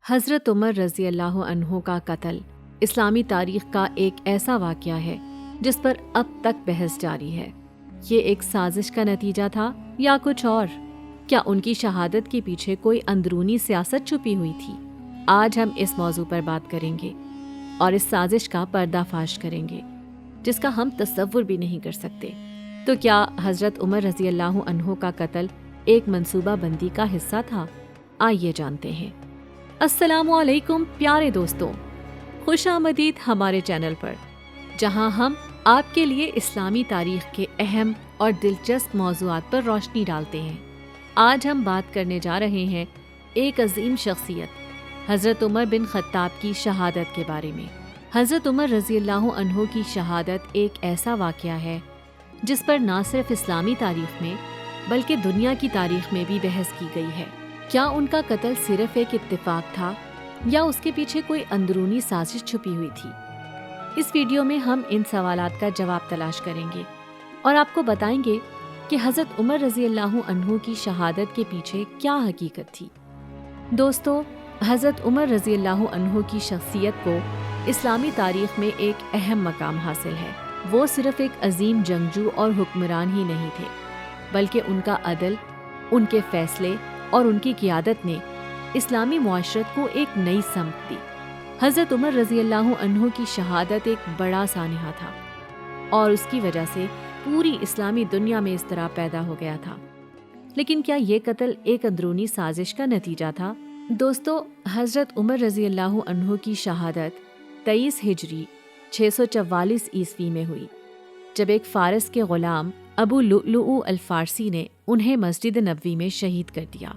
حضرت عمر رضی اللہ عنہ کا قتل اسلامی تاریخ کا ایک ایسا واقعہ ہے جس پر اب تک بحث جاری ہے۔ یہ ایک سازش کا نتیجہ تھا یا کچھ اور؟ کیا ان کی شہادت کے پیچھے کوئی اندرونی سیاست چھپی ہوئی تھی؟ آج ہم اس موضوع پر بات کریں گے اور اس سازش کا پردہ فاش کریں گے جس کا ہم تصور بھی نہیں کر سکتے۔ تو کیا حضرت عمر رضی اللہ عنہ کا قتل ایک منصوبہ بندی کا حصہ تھا؟ آئیے جانتے ہیں۔ السلام علیکم پیارے دوستوں، خوش آمدید ہمارے چینل پر، جہاں ہم آپ کے لیے اسلامی تاریخ کے اہم اور دلچسپ موضوعات پر روشنی ڈالتے ہیں۔ آج ہم بات کرنے جا رہے ہیں ایک عظیم شخصیت حضرت عمر بن خطاب کی شہادت کے بارے میں۔ حضرت عمر رضی اللہ عنہ کی شہادت ایک ایسا واقعہ ہے جس پر نہ صرف اسلامی تاریخ میں بلکہ دنیا کی تاریخ میں بھی بحث کی گئی ہے۔ کیا ان کا قتل صرف ایک اتفاق تھا یا اس کے پیچھے کوئی اندرونی سازش چھپی ہوئی تھی؟ اس ویڈیو میں ہم ان سوالات کا جواب تلاش کریں گے اور آپ کو بتائیں گے کہ حضرت عمر رضی اللہ عنہ کی شہادت کے پیچھے کیا حقیقت تھی۔ دوستو، حضرت عمر رضی اللہ عنہ کی شخصیت کو اسلامی تاریخ میں ایک اہم مقام حاصل ہے۔ وہ صرف ایک عظیم جنگجو اور حکمران ہی نہیں تھے، بلکہ ان کا عدل، ان کے فیصلے اور ان کی قیادت نے اسلامی معاشرت کو ایک نئی سمت دی۔ حضرت عمر رضی اللہ عنہ کی شہادت ایک بڑا سانحہ تھا اور اس کی وجہ سے پوری اسلامی دنیا میں اضطراب پیدا ہو گیا تھا۔ لیکن کیا یہ قتل ایک اندرونی سازش کا نتیجہ تھا؟ دوستو، حضرت عمر رضی اللہ عنہ کی شہادت 23 ہجری 644 عیسوی میں ہوئی، جب ایک فارس کے غلام ابو لؤلؤ الفارسی نے انہیں مسجد نبوی میں شہید کر دیا۔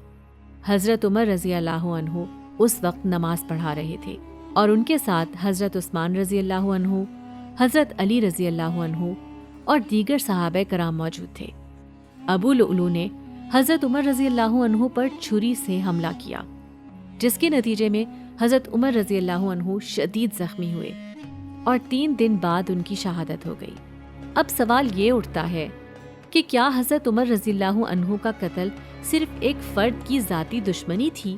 حضرت عمر رضی اللہ عنہ اس وقت نماز پڑھا رہے تھے اور ان کے ساتھ حضرت عثمان رضی اللہ عنہ، حضرت علی رضی اللہ عنہ اور دیگر صحابہ کرام موجود تھے۔ ابو لؤلؤ نے حضرت عمر رضی اللہ عنہ پر چھری سے حملہ کیا، جس کے نتیجے میں حضرت عمر رضی اللہ عنہ شدید زخمی ہوئے اور 3 دن بعد ان کی شہادت ہو گئی۔ اب سوال یہ اٹھتا ہے کہ کیا حضرت عمر رضی اللہ عنہ کا قتل صرف ایک فرد کی ذاتی دشمنی تھی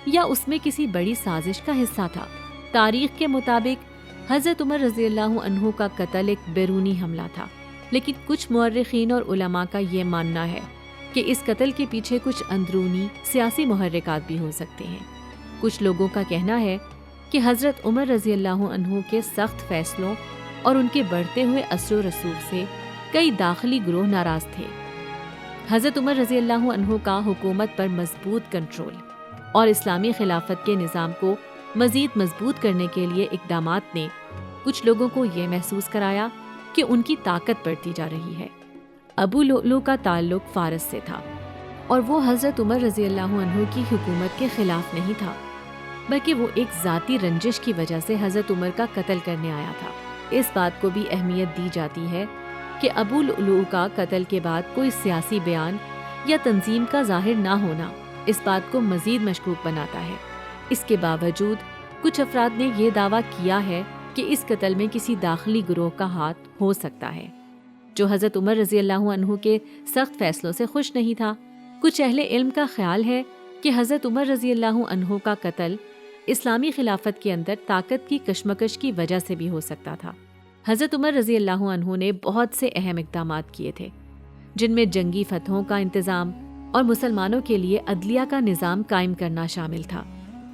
یا اس میں کسی بڑی سازش کا حصہ تھا؟ تاریخ کے مطابق حضرت عمر رضی اللہ عنہ کا قتل ایک بیرونی حملہ تھا، لیکن کچھ مورخین اور علماء کا یہ ماننا ہے کہ اس قتل کے پیچھے کچھ اندرونی سیاسی محرکات بھی ہو سکتے ہیں۔ کچھ لوگوں کا کہنا ہے کہ حضرت عمر رضی اللہ عنہ کے سخت فیصلوں اور ان کے بڑھتے ہوئے اثر و رسوخ سے کئی داخلی گروہ ناراض تھے۔ حضرت عمر رضی اللہ عنہ کا حکومت پر مضبوط کنٹرول اور اسلامی خلافت کے نظام کو مزید مضبوط کرنے کے لیے اقدامات نے کچھ لوگوں کو یہ محسوس کرایا کہ ان کی طاقت بڑھتی جا رہی ہے۔ ابو لؤلؤ کا تعلق فارس سے تھا اور وہ حضرت عمر رضی اللہ عنہ کی حکومت کے خلاف نہیں تھا، بلکہ وہ ایک ذاتی رنجش کی وجہ سے حضرت عمر کا قتل کرنے آیا تھا۔ اس بات کو بھی اہمیت دی جاتی ہے کہ ابو لؤلؤ کا قتل کے بعد کوئی سیاسی بیان یا تنظیم کا ظاہر نہ ہونا اس بات کو مزید مشکوک بناتا ہے۔ اس کے باوجود کچھ افراد نے یہ دعویٰ کیا ہے کہ اس قتل میں کسی داخلی گروہ کا ہاتھ ہو سکتا ہے جو حضرت عمر رضی اللہ عنہ کے سخت فیصلوں سے خوش نہیں تھا۔ کچھ اہل علم کا خیال ہے کہ حضرت عمر رضی اللہ عنہ کا قتل اسلامی خلافت کے اندر طاقت کی کشمکش کی وجہ سے بھی ہو سکتا تھا۔ حضرت عمر رضی اللہ عنہ نے بہت سے اہم اقدامات کیے تھے، جن میں جنگی فتحوں کا انتظام اور مسلمانوں کے لیے عدلیہ کا نظام قائم کرنا شامل تھا۔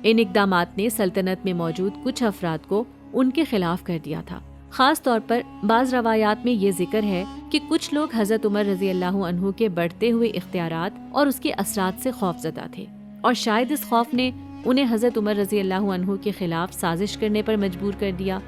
ان اقدامات نے سلطنت میں موجود کچھ افراد کو ان کے خلاف کر دیا تھا۔ خاص طور پر بعض روایات میں یہ ذکر ہے کہ کچھ لوگ حضرت عمر رضی اللہ عنہ کے بڑھتے ہوئے اختیارات اور اس کے اثرات سے خوفزدہ تھے، اور شاید اس خوف نے انہیں حضرت عمر رضی اللہ عنہ کے خلاف سازش کرنے پر مجبور کر دیا۔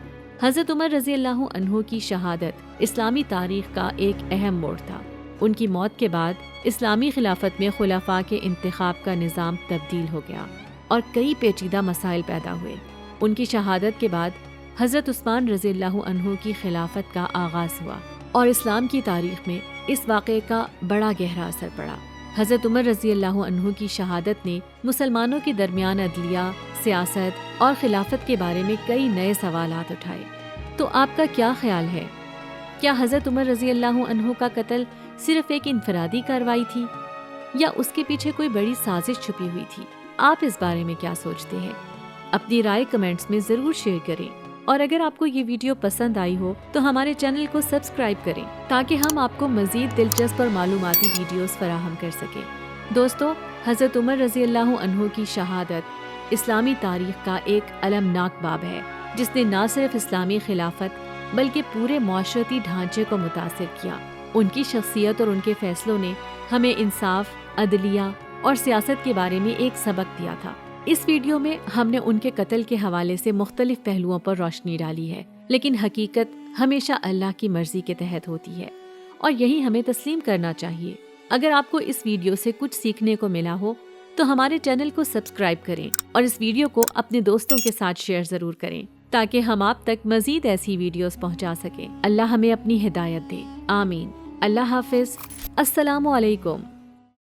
حضرت عمر رضی اللہ عنہ کی شہادت اسلامی تاریخ کا ایک اہم موڑ تھا۔ ان کی موت کے بعد اسلامی خلافت میں خلفاء کے انتخاب کا نظام تبدیل ہو گیا اور کئی پیچیدہ مسائل پیدا ہوئے۔ ان کی شہادت کے بعد حضرت عثمان رضی اللہ عنہ کی خلافت کا آغاز ہوا اور اسلام کی تاریخ میں اس واقعے کا بڑا گہرا اثر پڑا۔ حضرت عمر رضی اللہ عنہ کی شہادت نے مسلمانوں کے درمیان عدلیہ، سیاست اور خلافت کے بارے میں کئی نئے سوالات اٹھائے۔ تو آپ کا کیا خیال ہے؟ کیا حضرت عمر رضی اللہ عنہ کا قتل صرف ایک انفرادی کارروائی تھی یا اس کے پیچھے کوئی بڑی سازش چھپی ہوئی تھی؟ آپ اس بارے میں کیا سوچتے ہیں؟ اپنی رائے کمنٹس میں ضرور شیئر کریں، اور اگر آپ کو یہ ویڈیو پسند آئی ہو تو ہمارے چینل کو سبسکرائب کریں تاکہ ہم آپ کو مزید دلچسپ اور معلوماتی ویڈیوز فراہم کر سکیں۔ دوستو، حضرت عمر رضی اللہ عنہ کی شہادت اسلامی تاریخ کا ایک المناک باب ہے، جس نے نہ صرف اسلامی خلافت بلکہ پورے معاشرتی ڈھانچے کو متاثر کیا۔ ان کی شخصیت اور ان کے فیصلوں نے ہمیں انصاف، عدلیہ اور سیاست کے بارے میں ایک سبق دیا تھا۔ اس ویڈیو میں ہم نے ان کے قتل کے حوالے سے مختلف پہلوؤں پر روشنی ڈالی ہے، لیکن حقیقت ہمیشہ اللہ کی مرضی کے تحت ہوتی ہے، اور یہی ہمیں تسلیم کرنا چاہیے۔ اگر آپ کو اس ویڈیو سے کچھ سیکھنے کو ملا ہو تو ہمارے چینل کو سبسکرائب کریں اور اس ویڈیو کو اپنے دوستوں کے ساتھ شیئر ضرور کریں تاکہ ہم آپ تک مزید ایسی ویڈیوز پہنچا سکیں۔ اللہ ہمیں اپنی ہدایت دے، آمین۔ اللہ حافظ، السلام علیکم۔